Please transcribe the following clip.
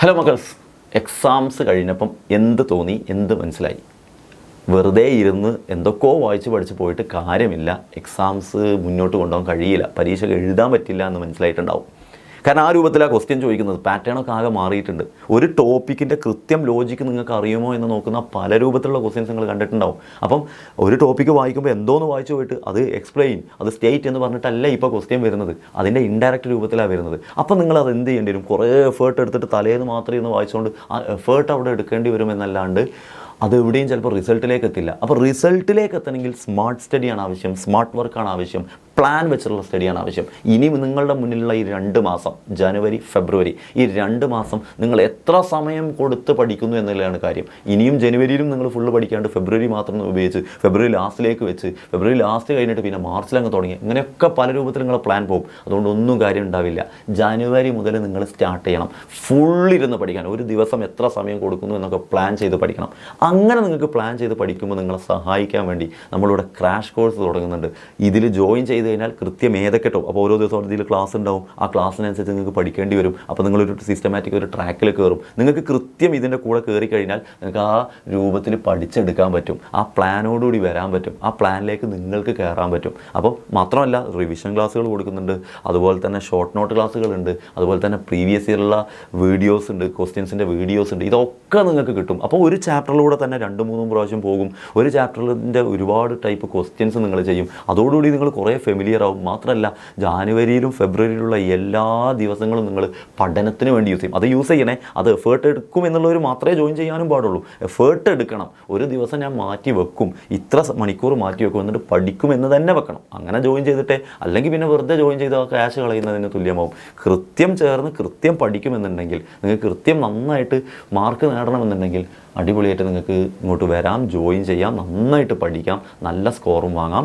Hello മക്കൾസ്, exams കഴിഞ്ഞപ്പം എന്ത് തോന്നി, എന്ത് മനസ്സിലായി? വെറുതെ ഇരുന്ന് എന്തൊക്കെയോ വായിച്ച് പഠിച്ച് പോയിട്ട് കാര്യമില്ല. എക്സാംസ് മുന്നോട്ട് കൊണ്ടുപോകാൻ കഴിയില്ല, പരീക്ഷ എഴുതാൻ പറ്റില്ല എന്ന് മനസ്സിലായിട്ടുണ്ടാവും. കാരണം ആ രൂപത്തിലാണ് ക്വസ്റ്റ്യൻ ചോദിക്കുന്നത്. പാറ്റേണൊക്കെ ആകെ മാറിയിട്ടുണ്ട്. ഒരു ടോപ്പിക്കിൻ്റെ കൃത്യം ലോജിക്ക് നിങ്ങൾക്ക് അറിയുമോ എന്ന് നോക്കുന്ന പല രൂപത്തിലുള്ള ക്വസ്റ്റ്യൻസ് നിങ്ങൾ കണ്ടിട്ടുണ്ടാവും. അപ്പം ഒരു ടോപ്പിക്ക് വായിക്കുമ്പോൾ എന്തോന്ന് വായിച്ചു പോയിട്ട് അത് എക്സ്പ്ലെയിൻ, അത് സ്റ്റേറ്റ് എന്ന് പറഞ്ഞിട്ടല്ല ഇപ്പോൾ ക്വസ്റ്റ്യൻ വരുന്നത്, അതിൻ്റെ ഇൻഡയറക്റ്റ് രൂപത്തിലാണ് വരുന്നത്. അപ്പം നിങ്ങളത് എന്ത് ചെയ്യേണ്ടി വരും? കുറേ എഫേർട്ട് എടുത്തിട്ട് തലേന്ന് മാത്രമേ ഒന്ന് വായിച്ചുകൊണ്ട് ആ എഫേർട്ട് അവിടെ എടുക്കേണ്ടി വരുമെന്നല്ലാണ്ട് അത് എവിടെയും ചിലപ്പോൾ റിസൾട്ടിലേക്ക് എത്തില്ല. അപ്പോൾ റിസൾട്ടിലേക്ക് എത്തണമെങ്കിൽ സ്മാർട്ട് സ്റ്റഡിയാണ് ആവശ്യം, സ്മാർട്ട് വർക്കാണ് ആവശ്യം, പ്ലാൻ വെച്ചിട്ടുള്ള സ്റ്റഡിയാണ് ആവശ്യം. ഇനിയും നിങ്ങളുടെ മുന്നിലുള്ള ഈ 2 മാസം, ജനുവരി ഫെബ്രുവരി, ഈ 2 മാസം നിങ്ങൾ എത്ര സമയം കൊടുത്ത് പഠിക്കുന്നു എന്നുള്ളതാണ് കാര്യം. ഇനിയും ജനുവരിയിലും നിങ്ങൾ ഫുള്ള് പഠിക്കാണ്ട് ഫെബ്രുവരി മാത്രം ഉപയോഗിച്ച് ഫെബ്രുവരി ലാസ്റ്റിലേക്ക് വെച്ച് ഫെബ്രുവരി ലാസ്റ്റ് കഴിഞ്ഞിട്ട് പിന്നെ മാർച്ചിലങ്ങ് തുടങ്ങി, ഇങ്ങനെയൊക്കെ പല രൂപത്തിൽ നിങ്ങളെ പ്ലാൻ പോകും. അതുകൊണ്ട് ഒന്നും കാര്യം ഉണ്ടാവില്ല. ജനുവരി മുതൽ നിങ്ങൾ സ്റ്റാർട്ട് ചെയ്യണം, ഫുള്ളിരുന്ന് പഠിക്കാൻ. ഒരു ദിവസം എത്ര സമയം കൊടുക്കുന്നു എന്നൊക്കെ പ്ലാൻ ചെയ്ത് പഠിക്കണം. അങ്ങനെ നിങ്ങൾക്ക് പ്ലാൻ ചെയ്ത് പഠിക്കുമ്പോൾ നിങ്ങളെ സഹായിക്കാൻ വേണ്ടി നമ്മളിവിടെ ക്രാഷ് കോഴ്സ് തുടങ്ങുന്നുണ്ട്. ഇതിൽ ജോയിൻ ചെയ്ത് കഴിഞ്ഞാൽ കൃത്യം ഏതൊക്കെ ടോപ്പ്, അപ്പോൾ ഓരോ ദിവസവും ഇതിൽ ക്ലാസ് ഉണ്ടാവും. ആ ക്ലാസ്സിനനുസരിച്ച് നിങ്ങൾക്ക് പഠിക്കേണ്ടി വരും. അപ്പോൾ നിങ്ങളൊരു സിസ്റ്റമാറ്റിക് ഒരു ട്രാക്കിൽ കയറും. നിങ്ങൾക്ക് കൃത്യം ഇതിൻ്റെ കൂടെ കയറി കഴിഞ്ഞാൽ നിങ്ങൾക്ക് ആ രൂപത്തിൽ പഠിച്ചെടുക്കാൻ പറ്റും, ആ പ്ലാനോടുകൂടി വരാൻ പറ്റും, ആ പ്ലാനിലേക്ക് നിങ്ങൾക്ക് കയറാൻ പറ്റും. അപ്പോൾ മാത്രമല്ല റിവിഷൻ ക്ലാസ്സുകൾ കൊടുക്കുന്നുണ്ട്, അതുപോലെ തന്നെ ഷോർട്ട് നോട്ട് ക്ലാസ്സുകളുണ്ട്, അതുപോലെ തന്നെ പ്രീവിയസ് ഇയറുള്ള വീഡിയോസ് ഉണ്ട്, ക്വസ്റ്റ്യൻസിൻ്റെ വീഡിയോസ് ഉണ്ട്. ഇതൊക്കെ നിങ്ങൾക്ക് കിട്ടും. അപ്പോൾ ഒരു ചാപ്റ്ററിലൂടെ തന്നെ 2-3 പ്രാവശ്യം പോകും. ഒരു ചാപ്റ്ററിൻ്റെ ഒരുപാട് ടൈപ്പ് ക്വസ്റ്റ്യൻസ് നിങ്ങൾ ചെയ്യും. അതോടുകൂടി നിങ്ങൾ കുറേ ഫെമിലിയർ ആവും. മാത്രമല്ല ജാനുവരിയിലും ഫെബ്രുവരിയിലുള്ള എല്ലാ ദിവസങ്ങളും നിങ്ങൾ പഠനത്തിന് വേണ്ടി യൂസ് ചെയ്യും. അത് യൂസ് ചെയ്യണേ, അത് എഫേർട്ട് എടുക്കും എന്നുള്ളവർ മാത്രമേ ജോയിൻ ചെയ്യാനും പാടുള്ളൂ. എഫേർട്ട് എടുക്കണം. ഒരു ദിവസം ഞാൻ മാറ്റി വെക്കും, ഇത്ര മണിക്കൂർ മാറ്റി വെക്കും, എന്നിട്ട് പഠിക്കും എന്ന് തന്നെ വെക്കണം. അങ്ങനെ ജോയിൻ ചെയ്തിട്ടേ, അല്ലെങ്കിൽ പിന്നെ വെറുതെ ജോയിൻ ചെയ്ത് ആ ക്യാഷ് കളയുന്നതിന് തുല്യമാവും. കൃത്യം ചേർന്ന് കൃത്യം പഠിക്കുമെന്നുണ്ടെങ്കിൽ, നിങ്ങൾക്ക് കൃത്യം നന്നായിട്ട് മാർക്ക് നേടണമെന്നുണ്ടെങ്കിൽ അടിപൊളിയായിട്ട് നിങ്ങൾക്ക് ഇങ്ങോട്ട് വരാം, ജോയിൻ ചെയ്യാം, നന്നായിട്ട് പഠിക്കാം, നല്ല സ്കോറും വാങ്ങാം.